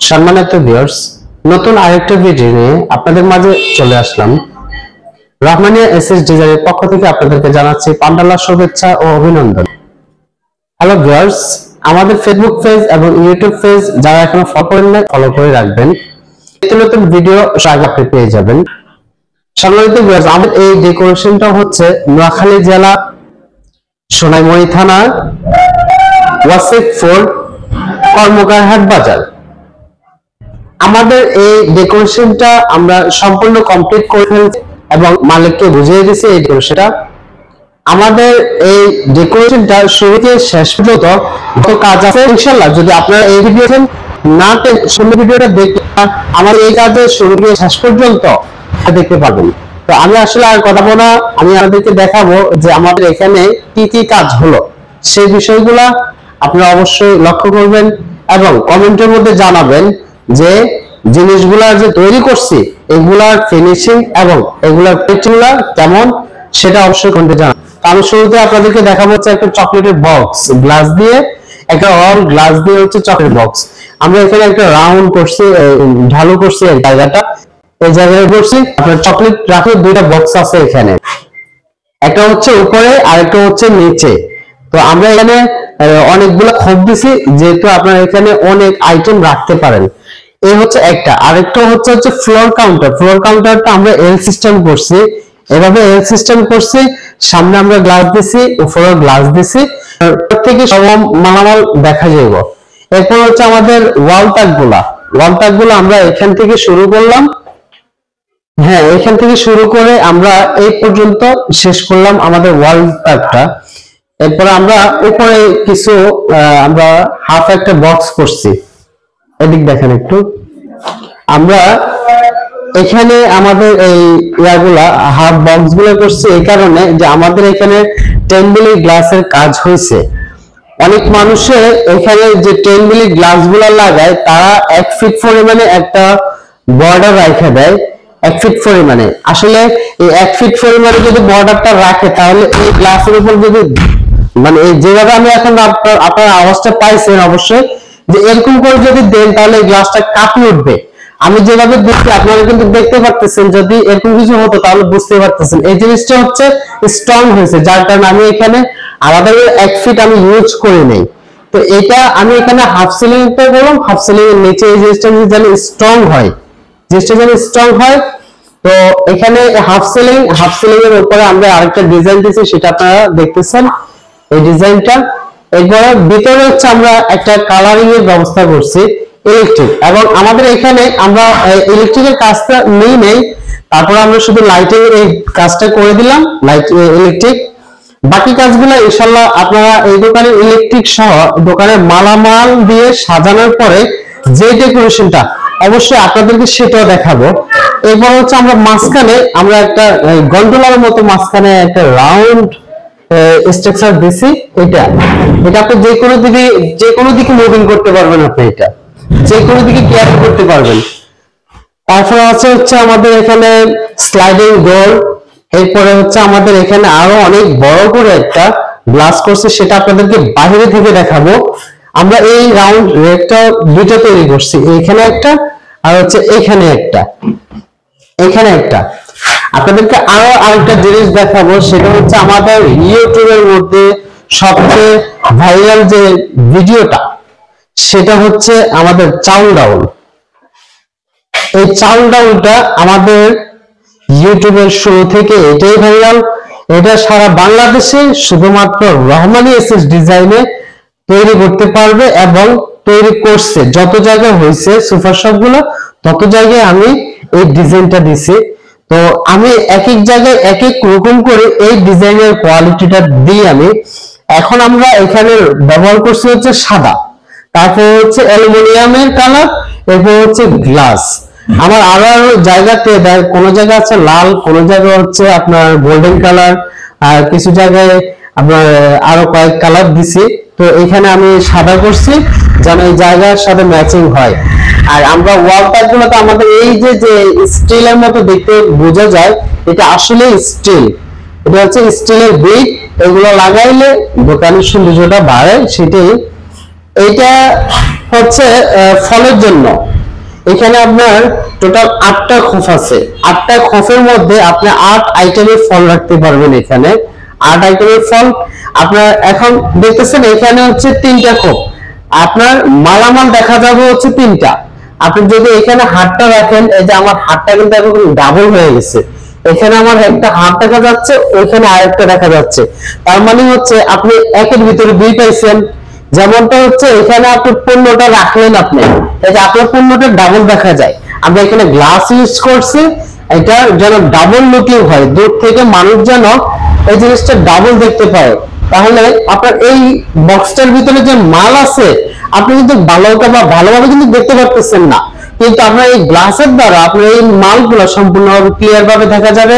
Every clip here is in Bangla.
সম্মানিত ভিউয়ার্স, নতুন আরেকটা ভিডিও নিয়ে আপনাদের মাঝে চলে আসলাম। রহমানিয়া এসএস ডিজাইনের পক্ষ থেকে আপনাদেরকে জানাচ্ছি পান্ডালা শুভেচ্ছা ও অভিনন্দন। হ্যালো ভিউয়ার্স, আমাদের ফেসবুক পেজ এবং ইউটিউব পেজ যারা এখনো ফলো করেন না, ফলো করে রাখবেন। নতুন নতুন ভিডিও আগে আপনি পেয়ে যাবেন। সম্মানিত ভিউয়ার্স, আমাদের এই ডেকোরেশনটা হচ্ছে নোয়াখালী জেলা সোনাইমুড়ি থানা ওয়াসিফপুর কর্মকারহাট বাজার। আমাদের এই ডেকোরেশনটা আমরা সম্পূর্ণ কমপ্লিট করে ফেলছি এবং মালিককে বুঝিয়ে দিয়েছি এই ডেকোরেশনটা। আমাদের এই ডেকোরেশনটা শুরু থেকে শেষ পর্যন্ত কাজ আছে ইনশাআল্লাহ। যদি আপনারা এই ভিডিওটা না সুন্দর ভিডিওটা দেখতে আমার এই কাজের শুরু থেকে শেষ পর্যন্ত দেখতে পাবেন। তো আমি আসলে আর কথা বলবো না, আমি আপনাদেরকে দেখাবো যে আমাদের এখানে কি কি কাজ হলো, সেই বিষয়গুলা আপনারা অবশ্যই লক্ষ্য করবেন এবং কমেন্টের মধ্যে জানাবেন যে জিনিসগুলা যে তৈরি করছি এগুলার ফিনিশিং এবং এগুলার পেটিংগুলা কেমন সেটা অবশ্যই কমেন্টে জানাবেন। আমি শুরুতে আপনাদেরকে দেখাবো হচ্ছে একটা চকলেটের বক্স, গ্লাস দিয়ে একটা অল গ্লাস দিয়ে হচ্ছে চকলেট বক্স। আমরা এখানে একটা রাউন্ড করছি, ঢালু করছি এই জায়গাটা, এই জায়গায় করছি আপনার চকলেট রাখে দুইটা বক্স আছে এখানে, একটা হচ্ছে উপরে আর একটা হচ্ছে নিচে। তো আমরা এখানে অনেকগুলো খোপ দিছি যেহেতু আপনারা এখানে অনেক আইটেম রাখতে পারেন। এই হচ্ছে একটা, আরেকটা হচ্ছে ফ্লোর কাউন্টার। ফ্লোর কাউন্টারটা আমরা এল সিস্টেম করছি, এভাবে এল সিস্টেম করছি, সামনে আমরা গ্লাস দিছি, উপরে গ্লাস দিছি, প্রত্যেকে সব মালামাল দেখা যাবে। এরপর হচ্ছে আমাদের ওয়াল তাকগুলা আমরা এখান থেকে শুরু করলাম, হ্যাঁ এখান থেকে শুরু করে আমরা এই পর্যন্ত শেষ করলাম আমাদের ওয়াল তাকটা। এরপর আমরা উপরে কিছু আমরা হাফ একটা বক্স করছি, এদিক দেখেন একটু। আমরা এখানে আমাদের এই ইয়াগুলা হাফ বক্স গুলো করছি এই কারণে যে আমাদের এখানে 10 মিলি গ্লাসের কাজ হয়েছে। অনেক মানুষে এখানে যে 10 মিলি গ্লাস গুলা লাগায় তারা 1 ফিট পরিমাণে একটা বর্ডার রেখে দেয়, 1 ফিট পরিমাণে। আসলে এই 1 ফিট পরিমাণে যদি বর্ডারটা রাখে তাহলে এই গ্লাসের উপর যদি মানে যেভাবে আমি এখন আপনার আওয়াজটা পাইছেন অবশ্যই যে এরকম করে যদি দেন তাহলে এই গ্লাসটা কাঁপে উঠবে। আমি যেভাবে দেখছি আপনারা কিন্তু দেখতে পারতেছেন, যদি এরকম কিছু হতো তাহলে বুঝতে পারতেছেন। এই জিনিসটা হচ্ছে স্ট্রং হয়েছে, যার কারণে আমি এখানে আলাদা 1 ফিট আমি ইউজ করে নেই। তো এটা আমি এখানে হাফ সিলিং টা করলাম, হাফ সিলিং এর নিচে এই জিনিসটা যেন স্ট্রং হয়, জিনিসটা যেন স্ট্রং হয়। তো এখানে হাফ সিলিং এর উপরে আমরা আরেকটা ডিজাইন দিয়েছি, সেটা আপনারা দেখতেছেন এই ডিজাইনটা। এরপরে ভিতরে হচ্ছে আমরা একটা কালারিং এর ব্যবস্থা করছি ইলেকট্রিক, এবং আমাদের এখানে আমরা ইলেকট্রিকের কাজটা নেই, তারপর আমরা শুধু লাইটিং এই কাজটা করে দিলাম, লাইট ইলেকট্রিক। বাকি কাজগুলো ইনশাআল্লাহ আপনারা এই দোকানে ইলেকট্রিক সহ দোকানের মালামাল দিয়ে সাজানোর পরে যে ডেকোরেশনটা অবশ্যই আপনাদেরকে সেটাও দেখাবো। এরপর হচ্ছে আমরা মাঝখানে আমরা একটা গন্ডোলার মতো মাঝখানে একটা রাউন্ড স্ট্রাকচার দিছি। এটা আপনি যে কোনো দিকে মুভিং করতে পারবেন, আপনি এটা যে কোনো দিকে ক্যারি করতে পারবেন। তারপরে হচ্ছে আমাদের এখানে স্লাইডিং ডোর। এরপরে হচ্ছে আমাদের এখানে আরো অনেক বড় করে একটা গ্লাস করছে, সেটা আপনাদেরকে বাইরে থেকে দেখাবো। আমরা এই রাউন্ড রেকটা দুটো তৈরি করছি, এখানে একটা আর হচ্ছে এখানে একটা। আপনাদেরকে আরো আরেকটা জিনিস দেখাবো, সেটা হচ্ছে আমাদের ইউটিউবের মধ্যে সবচেয়ে ভাইরাল যে ভিডিওটা, সেটা হচ্ছে আমাদের চাউল ডাউল। এই চাউল ডাউলটা আমাদের ইউটিউবের শুরু থেকে এটাই ভাইরাল। এটা সারা বাংলাদেশে শুধুমাত্র রহমানি এসএস ডিজাইনে তৈরি করতে পারবে এবং তৈরি করছে। যত জায়গায় হয়েছে সুপার শপ গুলো তত জায়গায় আমি এই ডিজাইনটা দিছি। তো আমি এক এক জায়গায় এক এক রকম করে এই ডিজাইনের কোয়ালিটিটা দিই আমি। এখন আমরা এখানে ব্যবহার করছি হচ্ছে সাদা, তারপর হচ্ছে অ্যালুমিনিয়ামের কালার, এরপর হচ্ছে গ্লাস। আমার আরো জায়গাতে কোনো জায়গা আছে লাল, কোনো জায়গায় হচ্ছে আপনার গোল্ডেন কালার, আর কিছু জায়গায় আপনার আরো কয়েক কালার দিছি। তো এখানে আমি সাদা করছি যেন এই জায়গার সাথে ম্যাচিং হয়। আর আমরা ওয়াল প্যাকগুলোতে আমাদের এই যে স্টিলের মতো দেখতে বোঝা যায়, এটা আসলে স্টিল, এটা হচ্ছে স্টিলের ব্রিক। এগুলো লাগাইলে দোকানের সৌন্দর্যটা বাড়ে, সেটাই। এটা হচ্ছে ফলের জন্য, এখানে আপনার টোটাল 8টা খোপ আছে। 8টা খোপের মধ্যে আপনি 8 আইটেমের ফল রাখতে পারবেন। এখানে 8 আইটেমের ফল আপনার এখন দেখতেছেন এখানে হচ্ছে 3টা খোপ, আপনার মালামাল দেখা যাবে হচ্ছে 3টা। আপনি যদি এখানে হাতটা রাখেন, এই যে আমার হাতটা কিন্তু এখন ডাবল হয়ে গেছে, এখানে আমার একটা হাত দেখা যাচ্ছে, ওইখানে আরেকটা দেখা যাচ্ছে, তার মানে হচ্ছে আপনি একের ভিতরে 2 পাইছেন। যেমনটা হচ্ছে এখানে আপনি 15টা রাখলেন, আপনি এই যে আপনার 15টা ডাবল দেখা যায়। আমরা এখানে গ্লাস ইউজ করছি, এটা যেন ডাবল লুকিং হয়, দূর থেকে মানুষ যেন এই জিনিসটা ডাবল দেখতে পায়। তাহলে আপনার এই বক্সটার ভিতরে যে মাল আছে আপনি কিন্তু ভালোভাবে কিন্তু দেখতে পারতেছেন না, কিন্তু আপনার এই গ্লাসের দ্বারা আপনার এই মালগুলো সম্পূর্ণভাবে ক্লিয়ার ভাবে দেখা যাবে।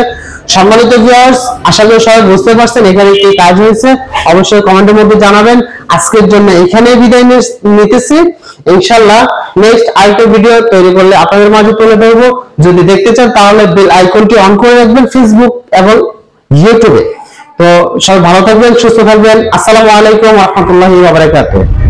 সম্মানিত ভিউয়ার্স, আশা করি সবাই বুঝতে পারছেন এখানে কি কাজ হয়েছে। অবশ্যই কমেন্টের মধ্যে জানাবেন। আজকের জন্য এখানেই বিদায় নিতেছি। ইনশাআল্লাহ নেক্সট আরেকটা ভিডিও তৈরি করলে আপনাদের মাঝে তুলে ধরবো। যদি দেখতে চান তাহলে বেল আইকনটি অন করে রাখবেন ফেসবুক এবং ইউটিউবে। তো সবাই ভালো থাকবেন, সুস্থ থাকবেন। আসসালামু আলাইকুম ওয়া রাহমাতুল্লাহি ওয়া বারাকাতুহু।